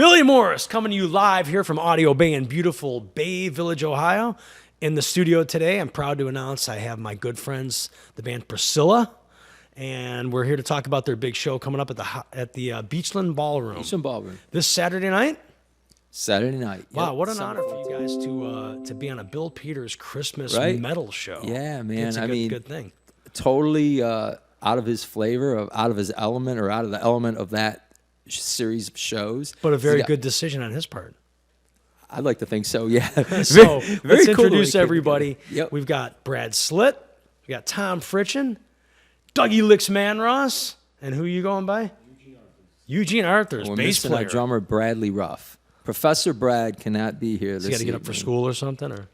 Billy Morris coming to you live here from Audio Bay in beautiful Bay Village, Ohio. In the studio today, I'm proud to announce I have my good friends, the band Priscilla, and we're here to talk about their big show coming up at the Beachland Ballroom. Beachland Ballroom. This Saturday night? Saturday night. Wow, yep. what an honor for you guys to be on a Bill Peters Christmas metal show. Yeah, man. It's a good thing. Totally out of his flavor, out of his element, or out of the element of that series of shows. But a very good decision on his part. I'd like to think so, yeah. So very let's cool introduce everybody. Yep. We've got Brad Slitt, we got Tom Frietchen, Dougie Lixx Manross, and who are you going by? Eugene Arthurs, We're bass missing player. our drummer, Bradley Ruff. Professor Brad cannot be here this He's got to get up for evening. school or something? Or?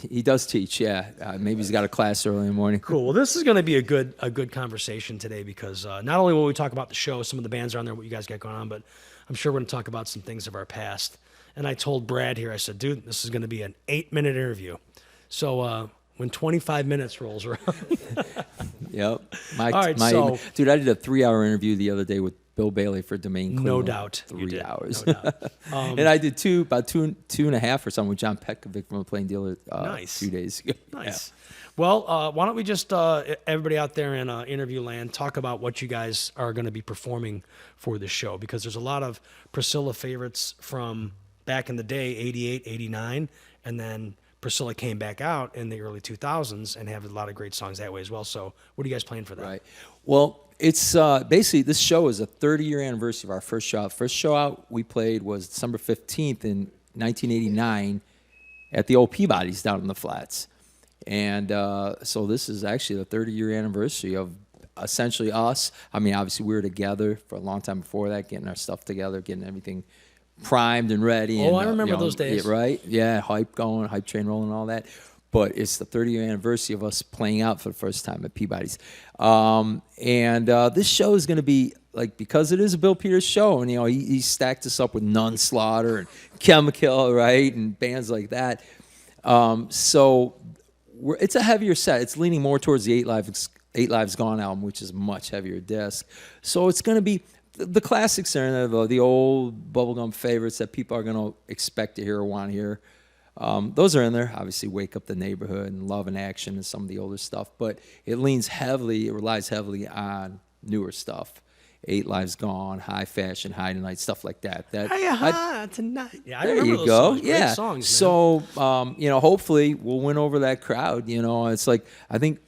He does teach, yeah. Maybe he's got a class early in the morning. Cool. Well, this is going to be a good conversation today because not only will we talk about the show, some of the bands are on there, what you guys got going on, but I'm sure we're going to talk about some things of our past. And I told Brad here, I said, dude, this is going to be an 8-minute interview. So when 25 minutes rolls around. Yep. Dude, I did a 3-hour interview the other day with Bill Bailey for Domain Cleveland. No doubt. 3 hours. No doubt. And I did about two and a half or something with John Petkovic from the Plain Dealer Nice. 2 days ago. Nice. Yeah. Well, why don't we just, everybody out there in interview land, talk about what you guys are going to be performing for this show, because there's a lot of Priscilla favorites from back in the day, 88, 89, and then Priscilla came back out in the early 2000s and have a lot of great songs that way as well. So what are you guys playing for that? Right. Well, it's basically, this show is a 30-year anniversary of our first show out. First show out we played was December 15th in 1989 at the old Peabody's down in the Flats. And so this is actually the 30-year anniversary of essentially us. I mean, obviously we were together for a long time before that, getting our stuff together, getting everything primed and ready. Oh, and, I remember those days. Yeah, right? Yeah, hype going, hype train rolling and all that. But it's the 30-year anniversary of us playing out for the first time at Peabody's. This show is going to be, like, because it is a Bill Peters show, and, you know, he stacked us up with Nun Slaughter and Chemical, right, and bands like that. It's a heavier set. It's leaning more towards the Eight Lives Gone album, which is a much heavier disc. So it's going to be the classics are in there, the old bubblegum favorites that people are going to expect to hear or want to hear. Those are in there. Obviously, Wake Up the Neighborhood and Love and Action and some of the older stuff. But it relies heavily on newer stuff. 8 Lives Gone, High Fashion, High Tonight, stuff like that. Tonight. Yeah, I there remember you those go. songs. Great Yeah. songs, man. So, hopefully we'll win over that crowd. You know, it's like I think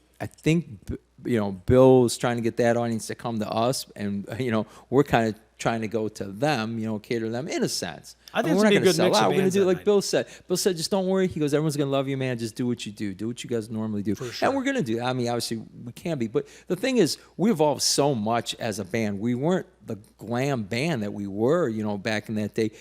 Bill is trying to get that audience to come to us, and we're kind of trying to go to them. Cater to them in a sense. I think we're not it's going to gonna be a good mix sell of out. We're going to bands do that like night. Bill said. Bill said, just don't worry. He goes, everyone's going to love you, man. Just do what you do. Do what you guys normally do. For sure. And we're going to do that. I mean, obviously we can be, but the thing is, we evolved so much as a band. We weren't the glam band that we were, back in that day.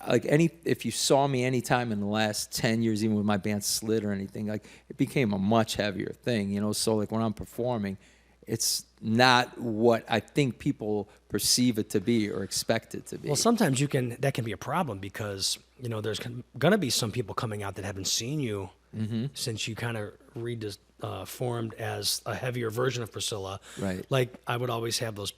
Like if you saw me anytime in the last 10 years, even with my band Slitt or anything, like it became a much heavier thing, So like when I'm performing, it's not what I think people perceive it to be or expect it to be. Well, sometimes that can be a problem because, there's going to be some people coming out that haven't seen you since you kind of formed as a heavier version of Priscilla. Right. Like I would always have those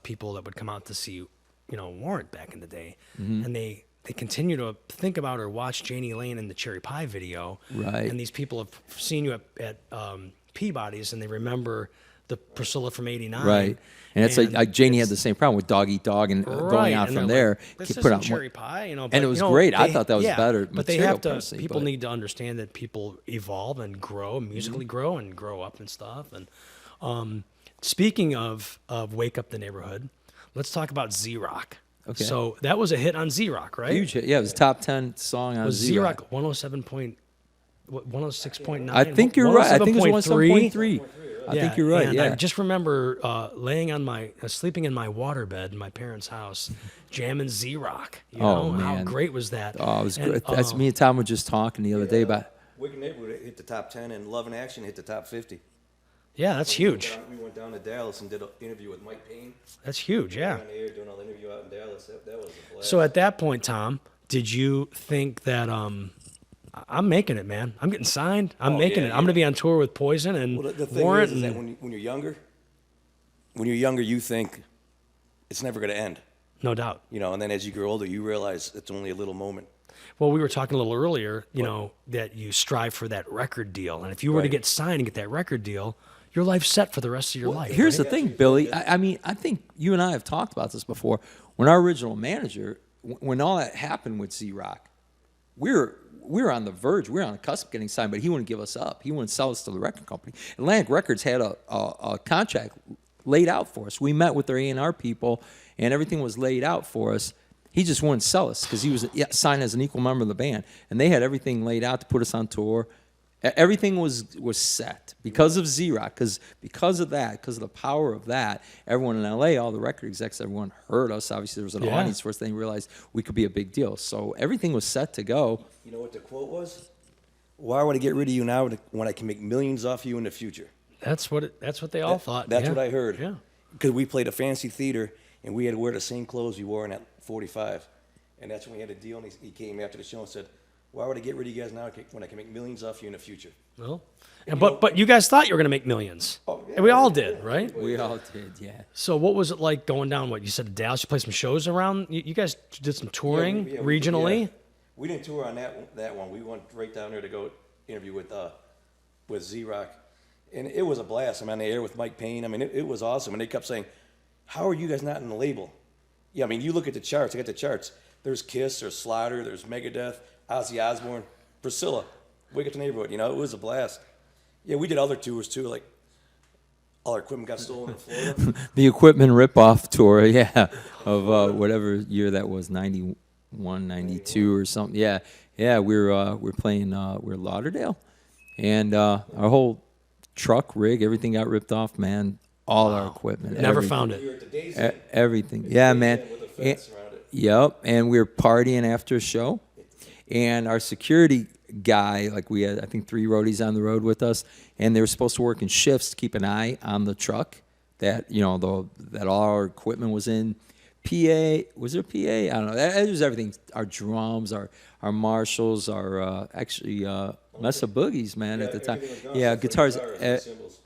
people that would come out to see, Warrant back in the day. And they continue to think about or watch Janie Lane in the Cherry Pie video. Right. And these people have seen you at Peabody's and they remember the Priscilla from '89, right? And it's like Janie had the same problem with Dog Eat Dog and going out from there. Like, this isn't Cherry Pie, and it was great. I thought that was better. But they have to. People need to understand that people evolve and grow, musically grow and grow up and stuff. And speaking of Wake Up the Neighborhood, let's talk about Z-Rock. Okay. So that was a hit on Z-Rock, right? Huge hit. Yeah, it was top 10 song on Z-Rock. 106.9. I think you're right. I think it was 107.3. I think you're right. And yeah. I just remember sleeping in my waterbed in my parents' house, jamming Z-Rock. Man. How great was that? Oh, it was great. That's me and Tom were just talking the other day about. Wicked Neighborhood hit the top 10, and Love and Action hit the top 50. Yeah, that's huge. We went down to Dallas and did an interview with Mike Payne. That's huge, yeah. We were on the air doing an interview out in Dallas. That was a blast. So at that point, Tom, did you think that I'm making it, man? I'm getting signed. I'm making it. I'm going to be on tour with Poison and the thing Warrant. is that when you're younger, you think it's never going to end. No doubt. You know, and then as you grow older, you realize it's only a little moment. Well, we were talking a little earlier, you know, that you strive for that record deal. And if you were to Right. get signed and get that record deal, your life's set for the rest of your life. Here's right? the thing, Billy. I mean, I think you and I have talked about this before. When our original manager, when all that happened with Z-Rock, we were on the verge. We were on the cusp of getting signed, but he wouldn't give us up. He wouldn't sell us to the record company. Atlantic Records had a contract laid out for us. We met with their A&R people, and everything was laid out for us. He just wouldn't sell us because he was signed as an equal member of the band, and they had everything laid out to put us on tour. Everything was set because of Z-Rock, because of that, because of the power of that. Everyone in L.A., all the record execs, everyone heard us. Obviously, there was an audience for us. They realized we could be a big deal. So everything was set to go. You know what the quote was? Why would I get rid of you now when I can make millions off you in the future? That's what they all thought. That's yeah. what I heard. Yeah. Because we played a fancy theater, and we had to wear the same clothes we wore in at 45. And that's when we had a deal, and he came after the show and said, why would I get rid of you guys now when I can make millions off you in the future? Well, but you guys thought you were going to make millions. Oh, yeah, And we all did, right? We all did, yeah. So what was it like going down, what, you said to Dallas? You played some shows around? You guys did some touring regionally? Yeah. We didn't tour on that one. We went right down there to go interview with Z-Rock. And it was a blast. I'm on the air with Mike Payne. I mean, it was awesome. And they kept saying, how are you guys not in the label? Yeah, I mean, you look at the charts. I got the charts. There's Kiss, there's Slaughter, there's Megadeth, Ozzy Osbourne, Priscilla, Wake Up the Neighborhood. You know, it was a blast. Yeah, we did other tours too, like all our equipment got stolen in Florida. The equipment rip-off tour, yeah, of whatever year that was, 91, 92 or something. Yeah, we're playing, we're Lauderdale, and our whole truck rig, everything got ripped off, man. All our equipment. Never everything. found We were it. at the Days Inn. Everything. Yeah, man. With a fence around it. Yep, and we were partying after a show, and our security guy, like we had, I think 3 roadies on the road with us, and they were supposed to work in shifts to keep an eye on the truck that, you know, that all our equipment was in. PA, was there PA? I don't know. It was everything. Our drums, our marshals, our Mesa Boogies, man, at the time. Yeah, guitars. Cymbals.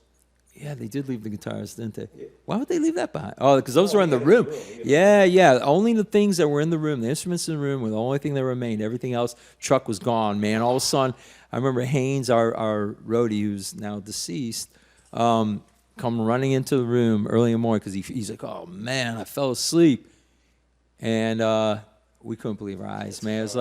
Yeah, they did leave the guitars, didn't they? Yeah. Why would they leave that behind? Oh, because those were in the room. Yeah. Only the things that were in the room, the instruments in the room were the only thing that remained. Everything else, truck was gone, man. All of a sudden, I remember Haynes, our roadie, who's now deceased, come running into the room early in the morning because he's like, oh, man, I fell asleep. And we couldn't believe our eyes, man. It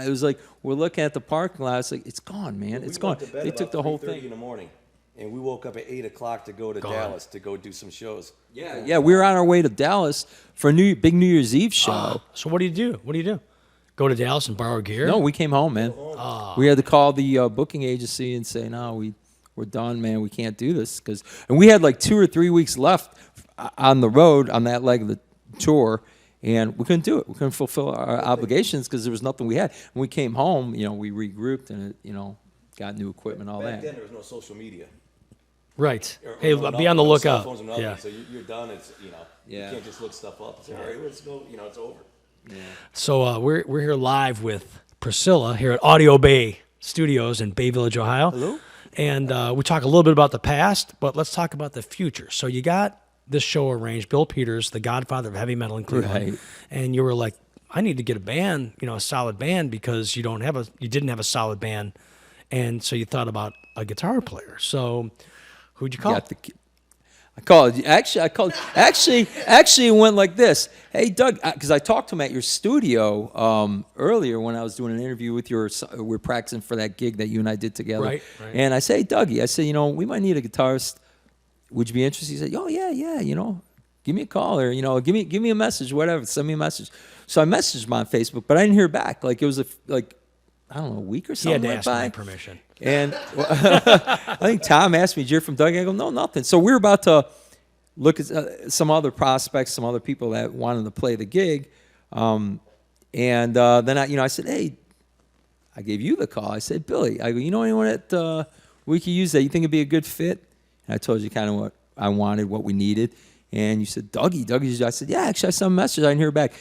was like we're looking at the parking lot. It's like, it's gone, man. It's gone. They took the whole thing. In the morning. And we woke up at 8 o'clock to go to Dallas to go do some shows. Yeah, we were on our way to Dallas for a big New Year's Eve show. So what do you do? Go to Dallas and borrow gear? No, we came home, man. We had to call the booking agency and say, no, we're done, man. We can't do this. And we had like 2 or 3 weeks left on the road on that leg of the tour, and we couldn't do it. We couldn't fulfill our obligations because there was nothing we had. When we came home, you know, we regrouped and, got new equipment, all Back that. then, there was no social media. Right. Or Hey, no, be on the no lookout. Cell phones and nothing. Yeah. So you're done. It's, Yeah. you can't just look stuff up and say, all right, let's go. It's over. Yeah. So we're here live with Priscilla here at Audio Bay Studios in Bay Village, Ohio. Hello. And we talk a little bit about the past, but let's talk about the future. So you got this show arranged, Bill Peters, the godfather of heavy metal in Cleveland, Right. and you were like, I need to get a band, a solid band, because you didn't have a solid band, and so you thought about a guitar player. So who'd you call? I called. Actually, it went like this. Hey, Doug, because I talked to him at your studio earlier when I was doing an interview with we're practicing for that gig that you and I did together. Right. And I say, hey, Dougie, I said, we might need a guitarist. Would you be interested? He said, oh, yeah, give me a call or, give me a message, whatever, send me a message. So I messaged him on Facebook, but I didn't hear back. Like, it was I don't know, a week or He had something to went ask by. my permission. And I think Tom asked me, did you hear from Doug? I go, no, nothing. So we were about to look at some other prospects, some other people that wanted to play the gig. And then I said, hey, I gave you the call. I said, Billy, I go, you know anyone that we could use that you think would be a good fit? And I told you kind of what I wanted, what we needed. And you said, Dougie. I said, yeah, actually, I sent a message. I didn't hear back.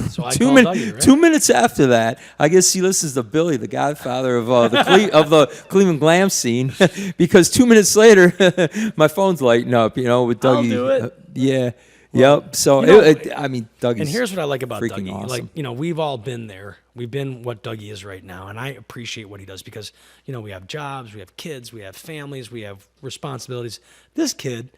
So I called Dougie, right? 2 minutes after that, I guess he listens to Billy, the godfather of the Cleveland glam scene, because 2 minutes later, my phone's lighting up, with Dougie. I'll do it. Yeah, Yep. So, you know, I mean, Dougie's and here's what I like about freaking Dougie. awesome. Like, you know, we've all been there. We've been what Dougie is right now. And I appreciate what he does because, you know, we have jobs, we have kids, we have families, we have responsibilities. This kid,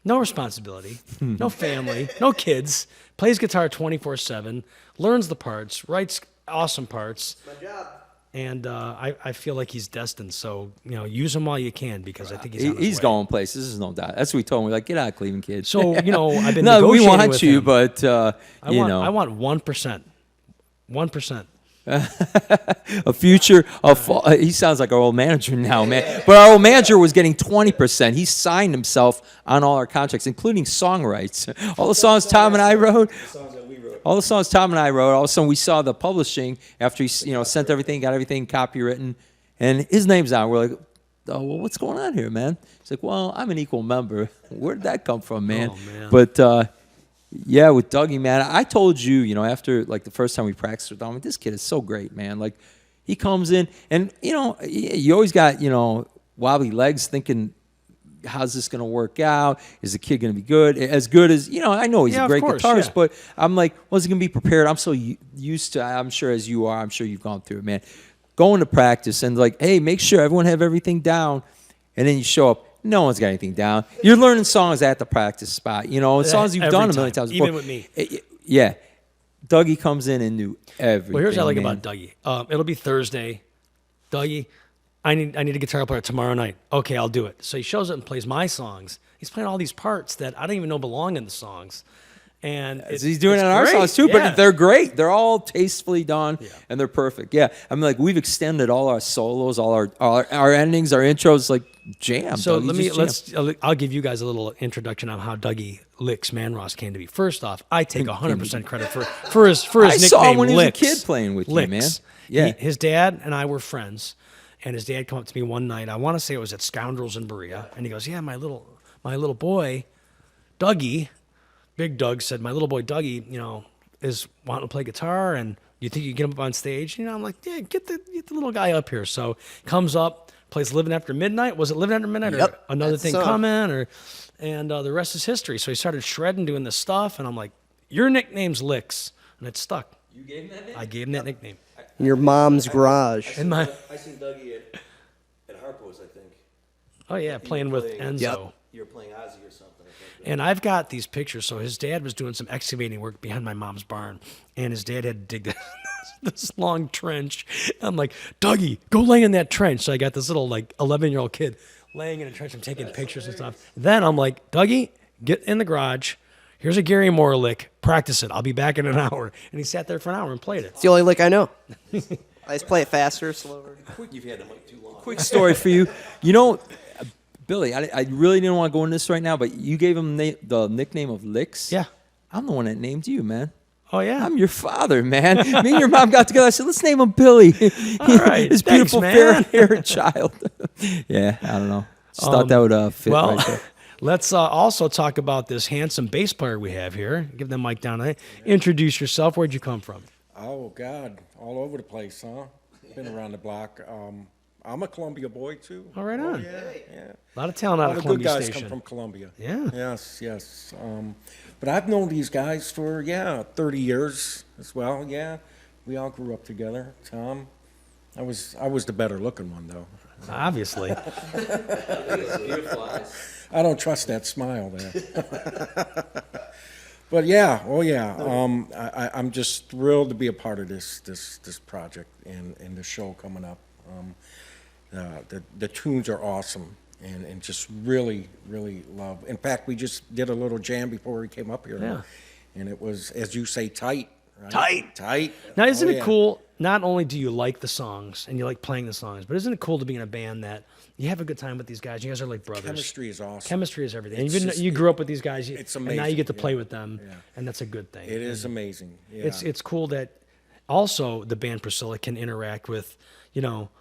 no responsibility, no family, no kids, plays guitar 24/7, learns the parts, writes awesome parts. My job. And I feel like he's destined. So, you know, use him while you can because I think he's on his He's way. going places. This is no doubt. That's what we told him. We're like, get out of Cleveland, kid. So, you know, I've been no, we negotiating want with you, him. but I want 1%. 1%. a future of he sounds like our old manager now, man. But our old manager was getting 20%. He signed himself on all our contracts, including songwrites. All the songs Tom and I wrote. All the songs Tom and I wrote. All of a sudden, we saw the publishing after he, sent everything, got everything copywritten, and his name's on. We're like, oh, well, what's going on here, man? He's like, well, I'm an equal member. Where did that come from, man? Oh, man. But yeah, with Dougie, man, I told you, after like the first time we practiced with him, this kid is so great, man. Like, he comes in, and you always got wobbly legs, thinking, how's this going to work out? Is the kid going to be good? As good as, I know he's a great guitarist, but I'm like, was he going to be prepared? I'm so used to, I'm sure as you are, I'm sure you've gone through it, man. Going to practice and like, hey, make sure everyone have everything down. And then you show up, no one's got anything down. You're learning songs at the practice spot, songs you've done a million times before. Even with me. Yeah. Dougie comes in and knew everything. Well, here's what I like about Dougie. It'll be Thursday. Dougie, I need a guitar player tomorrow night. Okay, I'll do it. So he shows up and plays my songs. He's playing all these parts that I don't even know belong in the songs. And he's doing it on our great. songs too, Yeah. but they're great. They're all tastefully done, Yeah. and they're perfect. Yeah, I mean, like we've extended all our solos, all our endings, our intros, like jam. So Dougie, I'll give you guys a little introduction on how Dougie Lixx Manross came to be. First off, I take 100% credit for his I nickname. saw him when he was a Lixx. kid playing with you, Lixx. man. Yeah. His dad and I were friends, and his dad came up to me one night. I want to say it was at Scoundrels in Berea, and he goes, "Yeah, my little boy, Dougie." Big Doug said, my little boy Dougie, is wanting to play guitar, and you think you can get him up on stage? I'm like, yeah, get the little guy up here. So comes up, plays Living After Midnight. Was it Living After Midnight or Yep, Another that Thing song. Coming? And the rest is history. So he started shredding, doing this stuff, and I'm like, your nickname's Lixx, and it stuck. You gave him that name? I gave him that nickname. Your mom's garage. And my, I seen Dougie at Harpo's, I think. oh yeah, playing with Enzo. Yep. You were playing Ozzy or something. I think. And I've got these pictures. So his dad was doing some excavating work behind my mom's barn, and his dad had to dig this long trench. I'm like, Dougie, go lay in that trench. So I got this little 11-year-old kid laying in a trench. I'm taking pictures and stuff. Then I'm like, Dougie, get in the garage. Here's a Gary Moore lick. Practice it. I'll be back in an hour. And he sat there for an hour and played it. It's the only lick I know. I just play it faster, slower. You've had the mic too long. Quick story for you. Billy, I really didn't want to go into this right now, but you gave him the nickname of Lixx. Yeah. I'm the one that named you, man. Oh, yeah. I'm your father, man. Me and your mom got together. I said, let's name him Billy. All right. This Thanks, beautiful man. fair-haired child. Yeah, I don't know. Just thought that would fit Well, right there. let's also talk about this handsome bass player we have here. Give the mic down. Introduce yourself. Where'd you come from? Oh, God, all over the place, huh? Been around the block. I'm a Columbia boy, too. Oh, right on. Yeah. A lot of talent A out lot of of good Columbia guys Station. come from Columbia. Yeah. Yes. But I've known these guys for, 30 years as well, yeah. We all grew up together. Tom, I was the better looking one, though. Obviously. I don't trust that smile there. But I'm just thrilled to be a part of this project and the show coming up. The tunes are awesome and just really love. In fact, we just did a little jam before we came up here. Yeah. And it was, as you say, tight. Right? Tight. Tight. Now, isn't Oh, it yeah. cool? Not only do you like the songs and you like playing the songs, but isn't it cool to be in a band that you have a good time with these guys? You guys are like brothers. Chemistry is awesome. Chemistry is everything. And It's even just- you grew up with these guys, it's and now you amazing, get to play yeah. with them, Yeah. and that's a good thing. It is amazing. Yeah. It's cool that also the band Priscilla can interact with,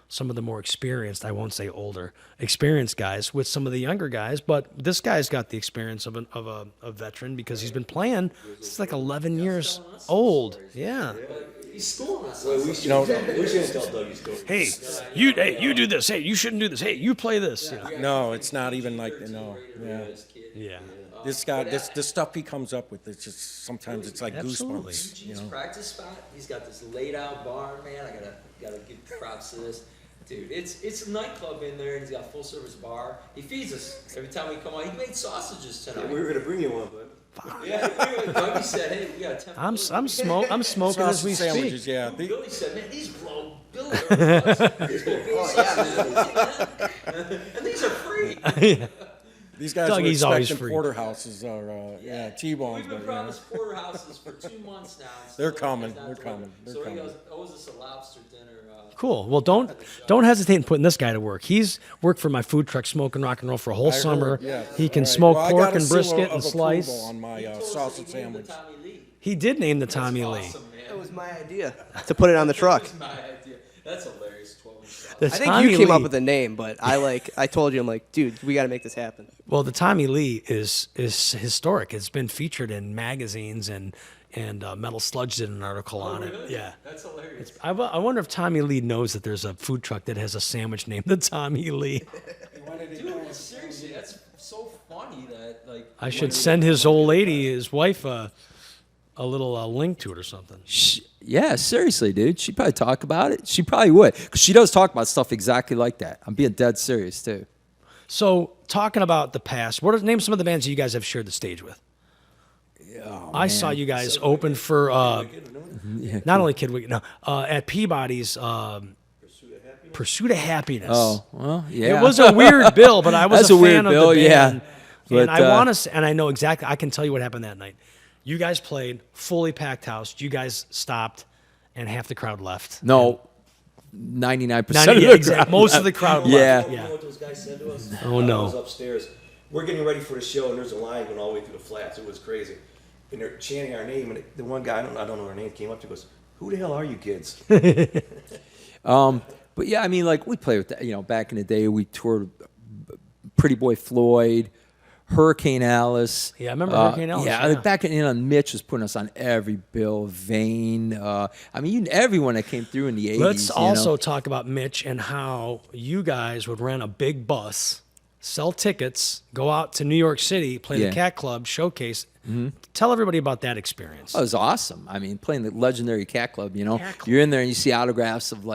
some of the more experienced, I won't say older, experienced guys with some of the younger guys. But this guy's got the experience of a veteran because he's been playing since like 11 years old. Yeah. He's schooling us. Well, we shouldn't tell Dougie's story. Hey, you do this. Hey, you shouldn't do this. Hey, you play this. You know? No, it's not even like, no, yeah. Yeah. This stuff he comes up with, it's just, sometimes it's like Absolutely. goosebumps, you Eugene's know? practice spot. He's got this laid out barn, man. I gotta give props to this. Dude, it's a nightclub in there, and he's got a full service bar. He feeds us every time we come on. He made sausages tonight. We were gonna bring you one, but Yeah, Dougie said, "Hey, we got 10." I'm smoking as we Sausage speak. sandwiches, yeah. Billy said, "Man, these blow Billy are nuts. These blow sausages, man. And these are free." These guys Dougie's were always expecting free. porterhouses or, T-bones, We've been but, promised porterhouses for 2 months now. and They're still coming, has not they're delivered. coming, they're So he coming. owes us a lobster dinner. Cool. Well, don't hesitate in putting this guy to work. He's worked for my food truck, smoking rock and roll for a whole summer. yeah. He can All right. smoke Well, I pork got a and seal brisket of and slice. approval on my He told us sausage that he named sandwich. the Tommy Lee. He did name the That's Tommy Lee. awesome, man. That was my idea to put it on the truck. That was my idea. That's hilarious. 12-inch sauce. The I think Tommy you came Lee- up with the name, but I told you, I'm like, dude, we got to make this happen. Well, the Tommy Lee is historic. It's been featured in magazines and Metal Sludge did an article on it. Yeah. That's hilarious. I wonder if Tommy Lee knows that there's a food truck that has a sandwich named the Tommy Lee. Dude, seriously, that's so funny that like. I should send his old lady, his wife, a little link to it or something. Yeah, seriously, dude. She'd probably talk about it. She probably would, because she does talk about stuff exactly like that. I'm being dead serious too. So, talking about the past, name some of the bands that you guys have shared the stage with. I saw you guys open for not only Kid Wicked, no, at Peabody's Pursuit of Happiness. Oh, well, yeah. It was a weird bill, but I was That's a a weird fan bill, of the yeah. band. But, And I want to, and I know exactly. I can tell you what happened that night. You guys played fully packed house. You guys stopped, and half the crowd left. No, 99% of Yeah, the exactly. crowd. Most of the crowd Yeah. left. you Yeah. know what those guys said to us? Oh, no. I was upstairs. We're getting ready for the show, and there's a line going all the way through the flats. It was crazy. And they're chanting our name, and the one guy, I don't know her name, came up to us, "Who the hell are you kids?" But yeah, I mean, like we played with that, back in the day, we toured Pretty Boy Floyd, Hurricane Alice. Yeah, I remember Hurricane Alice, Yeah, yeah. back in Mitch was putting us on every bill. Vane. I mean, everyone that came through in the 80s. Let's also talk about Mitch and how you guys would rent a big bus, sell tickets, go out to New York City, play Yeah. the Cat Club, showcase. Tell everybody about that experience. Oh, it was awesome. I mean, playing the legendary Cat Club, Cat Club. you're in there and you see autographs of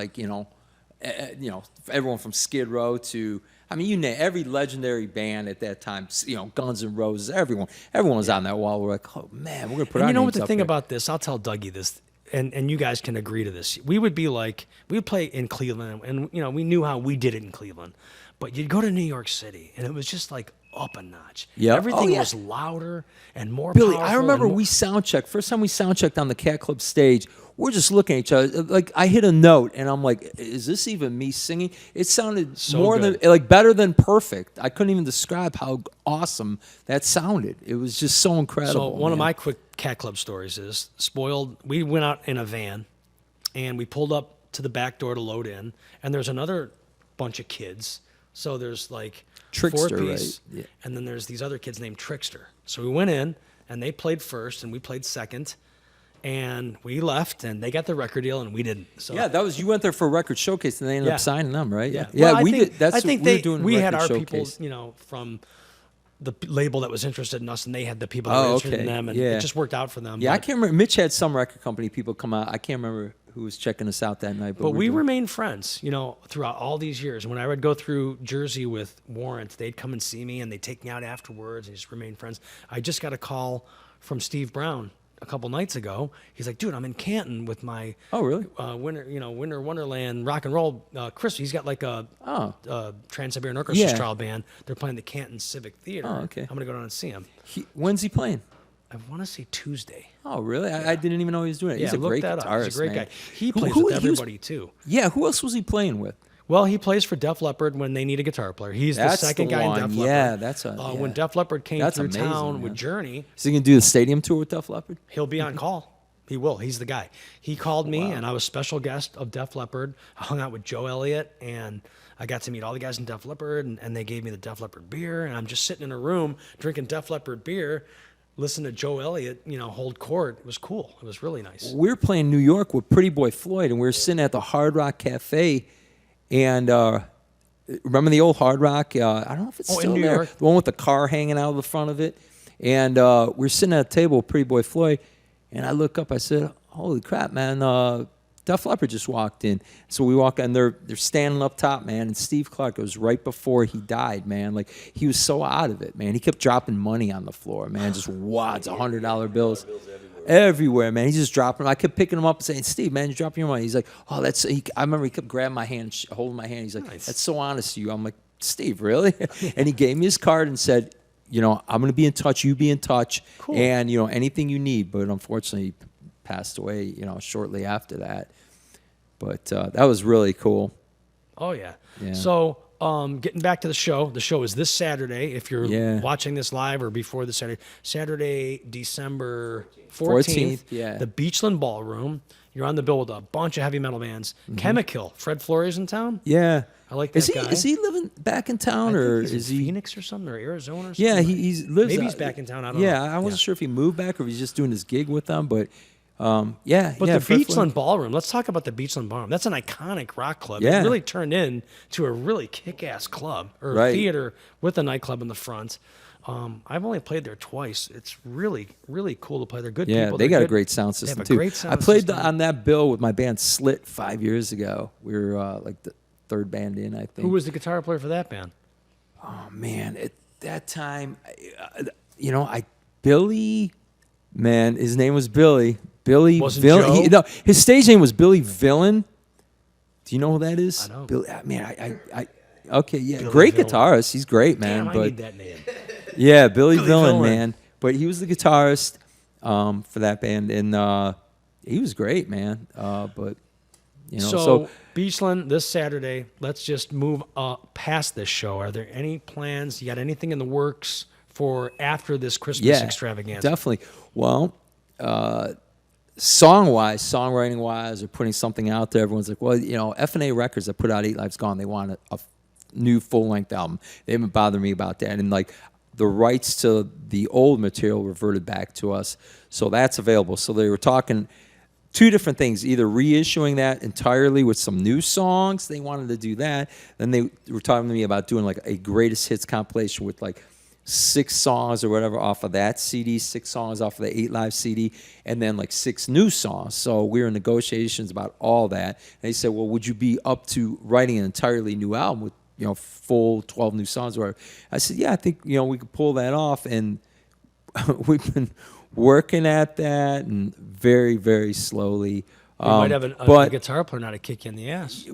everyone from Skid Row to, I mean, you name every legendary band at that time, Guns N' Roses, everyone was on that wall. We're like, oh man, we're gonna put And our you know what names the up thing there. about this? I'll tell Dougie this, and you guys can agree to this. We would play in Cleveland, and we knew how we did it in Cleveland, but you'd go to New York City, and it was just like up a notch. Yep. Everything Oh, yeah. was louder and more Billy, powerful. I remember and more- we sound checked. First time we sound checked on the Cat Club stage, we're just looking at each other. Like I hit a note, and I'm like, "Is this even me singing?" It sounded So more good. than better than perfect. I couldn't even describe how awesome that sounded. It was just so incredible. So one of man. my quick Cat Club stories is spoiled. We went out in a van, and we pulled up to the back door to load in, and there's another bunch of kids. So there's like Trickster, four-piece, right? Yeah. and then there's these other kids named Trickster. So we went in, and they played first, and we played second, and we left, and they got the record deal, and we didn't. So Yeah, that was you went there for a record showcase, and they ended Yeah. up signing them, right? yeah, yeah. Well, I We think, did. That's I think what we they were doing. we had record our showcase. people, from the label that was interested in us, and they had the people that Oh, were interested in okay. them, and Yeah. it just worked out for them. Yeah, I But- can't remember. Mitch had some record company people come out. I can't remember who was checking us out that night. But we're we doing- remained friends, throughout all these years. When I would go through Jersey with Warrant, they'd come and see me, and they'd take me out afterwards, and just remain friends. I just got a call from Steve Brown a couple nights ago. He's like, "Dude, I'm in Canton with my Oh, really? Winter Wonderland rock and roll. Chris, he's got like a Trans-Siberian Orchestra Yeah. style band. They're playing the Canton Civic Theater. Oh, okay. I'm gonna go down and see him. When's he playing? I want to say Tuesday. Oh, really? I didn't even know he was doing it. Yeah, He's a look great that guitarist, up. He's a great man. guy. He Who- plays who- with he was- everybody too. Yeah, who else was he playing with? Well, he plays for Def Leppard when they need a guitar player. He's That's the second the guy one. in Def Leppard. Yeah, that's a- When yeah. Def Leppard came That's through amazing, town with man. Journey, Is he gonna do the stadium tour with Def Leppard? he'll be on call. He will. He's the guy. He called me, and I was special guest of Def Leppard. I hung out with Joe Elliott, and I got to meet all the guys in Def Leppard, and they gave me the Def Leppard beer, and I'm just sitting in a room drinking Def Leppard beer, listen to Joe Elliott, hold court. It was cool. It was really nice. We were playing New York with Pretty Boy Floyd, and we were sitting at the Hard Rock Cafe, and remember the old Hard Rock? I don't know if it's still in New there. York? The one with the car hanging out of the front of it. And we were sitting at a table with Pretty Boy Floyd, and I look up. I said, "Holy crap, man! Def Leppard just walked in." So we walk in. They're standing up top, man. And Steve Clark, it was right before he died, man. Like, he was so out of it, man. He kept dropping money on the floor, man. Just wads of $100 bills. Everywhere, man. He's just dropping them. I kept picking them up and saying, "Steve, man, you're dropping your money." He's like, "Oh, that's." I remember he kept grabbing my hand, holding my hand. He's like, Nice. "That's so honest of you." I'm like, "Steve, really?" And he gave me his card and said, "I'm going to be in touch. You be in touch, Cool. and anything you need." But unfortunately, he passed away, shortly after that. But that was really cool. Oh, yeah. Yeah. So, getting back to the show is this Saturday. If you're Yeah. watching this live or before the Saturday, December 14th, yeah. the Beachland Ballroom. You're on the bill with a bunch of heavy metal bands. Chemical. Fred Flores in town. Yeah, I like that guy. Is he living back in town, I or think he's is in he? Phoenix or something, or Arizona or something? Yeah, he lives. Maybe he's back in town. I don't know. Yeah, I wasn't sure if he moved back or if he's just doing his gig with them. But yeah, But yeah, the Fred Beachland Flint- Ballroom, let's talk about the Beachland Ballroom. That's an iconic rock club. Yeah. It really turned into a really kick-ass club, or a Right. theater with a nightclub in the front. I've only played there twice. It's really, really cool to play. They're good Yeah, people. they They're got a good- great sound they system have a too. great sound I played system. on that bill with my band Slitt 5 years ago. We were like the third band in, I think. Who was the guitar player for that band? Oh man, at that time, Billy, man, his name was Billy. Billy Wasn't Villain. Joe? No, his stage name was Billy Villain. Do you know who that is? I know. Billy, man, okay, yeah, Billy great Villain. guitarist. He's great, man. Damn, I but need that name. yeah, Billy Villain, Villain. man. But he was the guitarist for that band, and he was great, man. But So, Beachland this Saturday. Let's just move past this show. Are there any plans? You got anything in the works for after this Christmas yeah, extravaganza? definitely. Well, song-wise, songwriting-wise, or putting something out there, everyone's like, well, F&A Records that put out Eight Lives Gone, they want a new full-length album. They haven't bothered me about that. And, like, the rights to the old material reverted back to us. So that's available. So they were talking two different things, either reissuing that entirely with some new songs. They wanted to do that. Then they were talking to me about doing, like, a greatest hits compilation with, like, 6 songs or whatever off of that CD, 6 songs off of the 8 Live CD, and then like 6 new songs. So we were in negotiations about all that. And they said, well, would you be up to writing an entirely new album with, full 12 new songs or whatever? I said, yeah, I think, we could pull that off. And we've been working at that, and very, very slowly. You might have a guitar player now to kick you in the ass.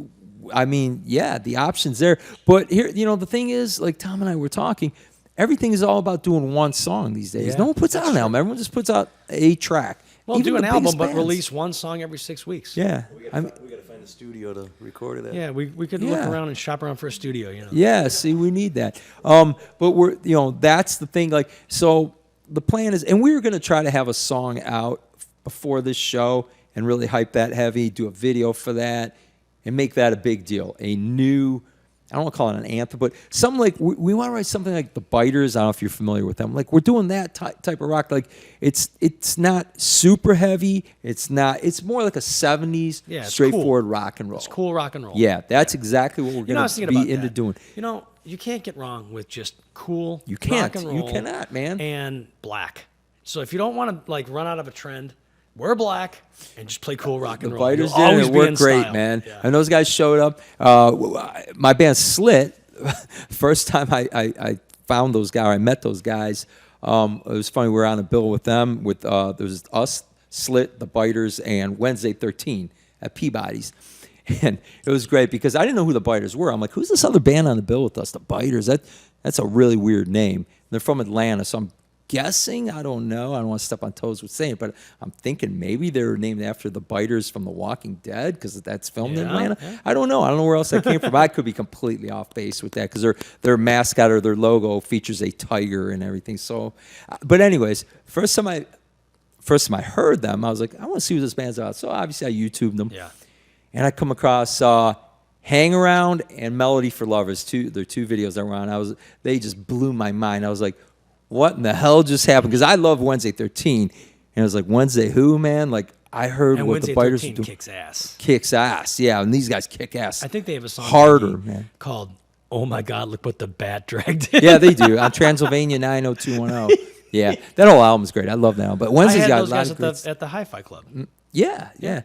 I mean, yeah, the option's there. But here, the thing is, like Tom and I were talking, everything is all about doing one song these days. Yeah, no one puts out an album. Everyone just puts out a track. Well, Even do an the album, biggest but bands. release one song every 6 weeks. Yeah. We gotta find a studio to record it at. Yeah, we could look Yeah. around and shop around for a studio, Yeah, see, we need that. But we're, that's the thing. Like, so the plan is, and we were going to try to have a song out before this show and really hype that heavy, do a video for that, and make that a big deal. A new, I don't want to call it an anthem, but something like, we want to write something like The Biters. I don't know if you're familiar with them. Like, we're doing that type of rock. Like, it's not super heavy. It's more like a 70s Yeah, it's straightforward cool. rock and roll. It's cool rock and roll. Yeah, that's exactly what we're I going was to thinking about be into that. doing. You can't get wrong with just cool You can't. rock and You roll. cannot, man. And black. So if you don't want to like run out of a trend, wear black and just play cool rock and The roll. Biters You'll did, and always it be in worked great, style. man. Yeah. And those guys showed up. My band Slitt, first time I found those guys, I met those guys. It was funny, we were on a bill with them, with there was us, Slitt, the Biters, and Wednesday 13 at Peabody's. And it was great because I didn't know who the Biters were. I'm like, who's this other band on the bill with us? The Biters. That's a really weird name. They're from Atlanta, so I'm guessing, I don't know. I don't want to step on toes with saying it, but I'm thinking maybe they're named after the Biters from The Walking Dead because that's filmed in Yeah, Atlanta. yeah. I don't know. I don't know where else that came from. I could be completely off base with that because their mascot or their logo features a tiger and everything. So, but anyways, first time I heard them, I was like, I want to see what this band's about. So obviously I YouTubed them. Yeah. And I come across Hang Around and Melody for Lovers, they're two videos that were on. They just blew my mind. I was like, what in the hell just happened? Because I love Wednesday 13. And I was like, Wednesday who, man? Like, I heard And what Wednesday the Biters are 13 doing. kicks ass. Kicks ass. Yeah, and these guys kick ass. I think they have a song harder, Dougie, man. called "Oh My God, Look What the Bat Dragged In." Yeah, they do. On Transylvania 90210. Yeah, that whole album's great. I love that album. But I Wednesday's had got those a lot guys of at great the Hi-Fi Club. Yeah.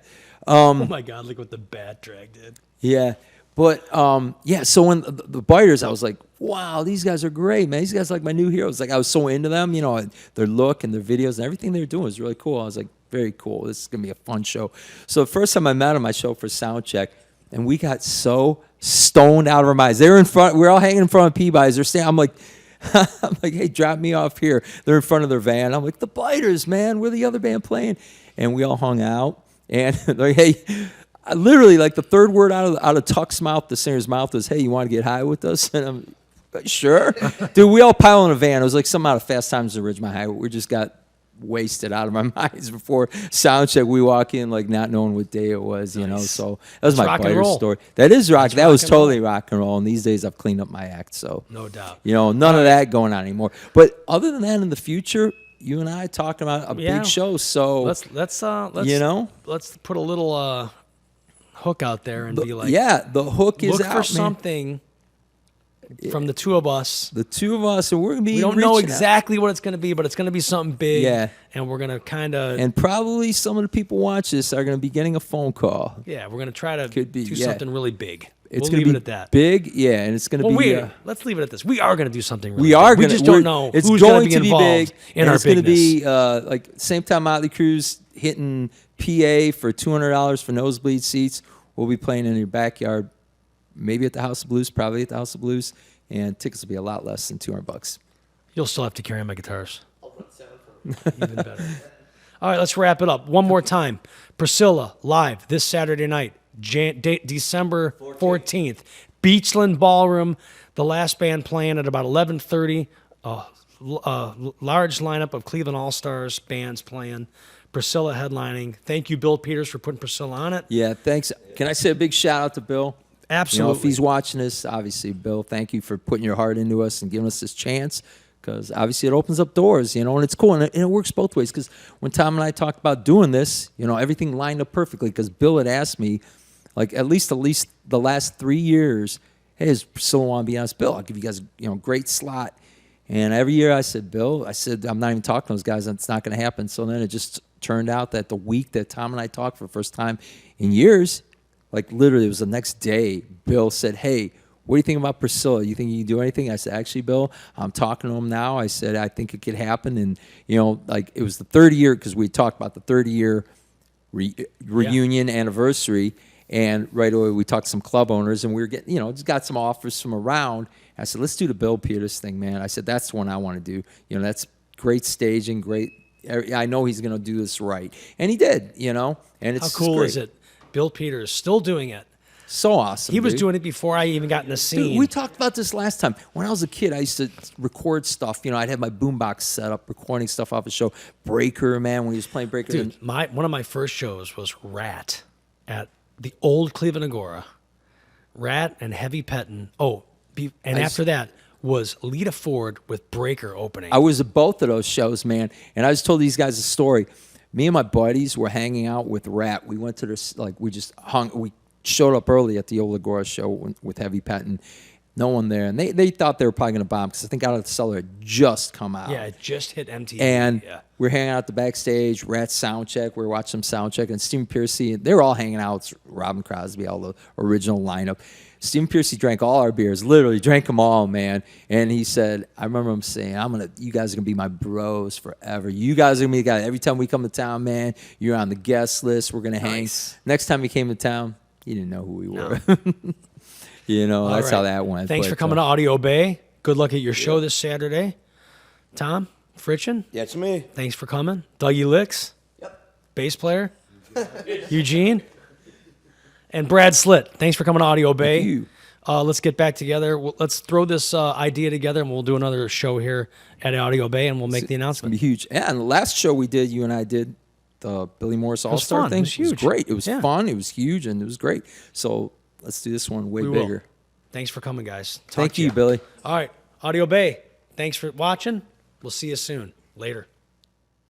Oh my God, look what the Bat dragged in. Yeah. But, so when the Biters, I was like, wow, these guys are great, man. These guys are like my new heroes. Like, I was so into them, you know, their look and their videos and everything they were doing was really cool. I was like, very cool. This is going to be a fun show. So the first time I met them, I showed up for sound check, and we got so stoned out of our minds. They were in front. We were all hanging in front of Peabody's. They're standing. I'm like, hey, drop me off here. They're in front of their van. I'm like, the Biters, man. We're the other band playing. And we all hung out. And they're like, hey, literally, like the third word out of Tuck's mouth, the singer's mouth, was, hey, you want to get high with us? And I'm like, sure. Dude, we all pile in a van. It was like some out of Fast Times at Ridgemont High. We just got wasted out of our minds before sound check. We walk in like not knowing what day it was, you know. So that was That's my rock and Biter roll. story. That is rock. That's That rock was and totally rock and roll. And these days I've cleaned up my act. So No doubt. you know, none of that going on anymore. But other than that, in the future, you and I talking about a Yeah. big show. So Let's you know, let's put a little hook out there and be like, yeah, the hook is look out, for man. something from the two of us. The two of us, and we're gonna be. We don't know reaching out. exactly what it's going to be, but it's going to be something big. Yeah. And we're going to kind of, And probably some of the people watch this are going to be getting a phone call. we're going to try to Could be, do yeah. something really big. It's We'll going leave to it be at that. big, yeah, and it's going to Well, be. let's leave it at this. We are going to do something really We big. are We going just to. don't know It's who's going to to be be involved big, in and our it's going to bigness. be like same time Motley Crue's hitting PA for $200 for nosebleed seats. We'll be playing in your backyard, maybe at the House of Blues, probably at the House of Blues, and tickets will be a lot less than $200. You'll still have to carry my guitars. Even better. All right, let's wrap it up. One more time. Priscilla, live this Saturday night, December 14th. Beachland Ballroom. The last band playing at about 11:30. Large lineup of Cleveland All-Stars bands playing. Priscilla headlining. Thank you, Bill Peters, for putting Priscilla on it. Yeah, thanks. Can I say a big shout out to Bill? Absolutely. You know, if he's watching this, obviously, Bill, thank you for putting your heart into us and giving us this chance, because obviously it opens up doors, you know, and it's cool. And it works both ways, because when Tom and I talked about doing this, you know, everything lined up perfectly, because Bill had asked me, like, at least the last 3 years, hey, does Priscilla want to be on this? Bill, I'll give you guys, you know, great slot. And every year I said, Bill, I'm not even talking to those guys. It's not going to happen. So then it just turned out that the week that Tom and I talked for the first time in years, like literally it was the next day, Bill said, hey, what do you think about Priscilla? You think you can do anything? I said, actually, Bill, I'm talking to him now. I said, I think it could happen. And, you know, like it was the 30 year, because we talked about the 30-year reunion anniversary. And right away we talked to some club owners, and we were getting, you know, just got some offers from around. I said, let's do the Bill Peters thing, man. I said, that's the one I want to do. You know, that's great staging, great. I know he's going to do this right. And he did, you know. And it's How cool great. is it? Bill Peters still doing it. So awesome. He was dude. doing it before I even got in the scene. Dude, we talked about this last time. When I was a kid, I used to record stuff. You know, I'd have my boombox set up, recording stuff off the show. Breaker, man, when he was playing Breaker. Dude, one of my first shows was Rat at the old Cleveland Agora. Rat and Heavy Pettin. After that was Lita Ford with Breaker opening. I was at both of those shows, man. And I just told these guys a story. Me and my buddies were hanging out with Rat. We went to this, like, we showed up early at the old Agora show with Heavy Pettin. No one there. And they thought they were probably going to bomb, because I think Out of the Cellar had just come out. Yeah, it just hit MTV. And yeah. we're hanging out the backstage. Rat sound check. We were watching some sound check, and Stephen Piercy. They were all hanging out. It's Robin Crosby, all the original lineup. Stephen Piercy drank all our beers. Literally drank them all, man. And he said, I remember him saying, you guys are gonna be my bros forever. You guys are gonna be the guys. Every time we come to town, man, you're on the guest list. We're gonna hang. Next time he came to town, he didn't know who we were. You know, All that's right. how that went. Thanks But, for coming to Audio Bay. Good luck at your show this Saturday. Tom, Frietchen, Yeah, it's me. thanks for coming. Dougie Lixx, bass player. Eugene. And Brad Slitt, thanks for coming to Audio Bay. Thank you. Let's get back together. Let's throw this idea together, and we'll do another show here at Audio Bay, and we'll make the It's gonna announcement. be huge. Yeah, and the last show we did, you and I did, the Billy Morris All Star fun. thing. It was huge. great. It was Yeah. fun. It was huge, and it was great. So let's do this one way We will. bigger. Thanks for coming, guys. Talk Thank to you, ya. Billy. All right, Audio Bay, thanks for watching. We'll see you soon. Later.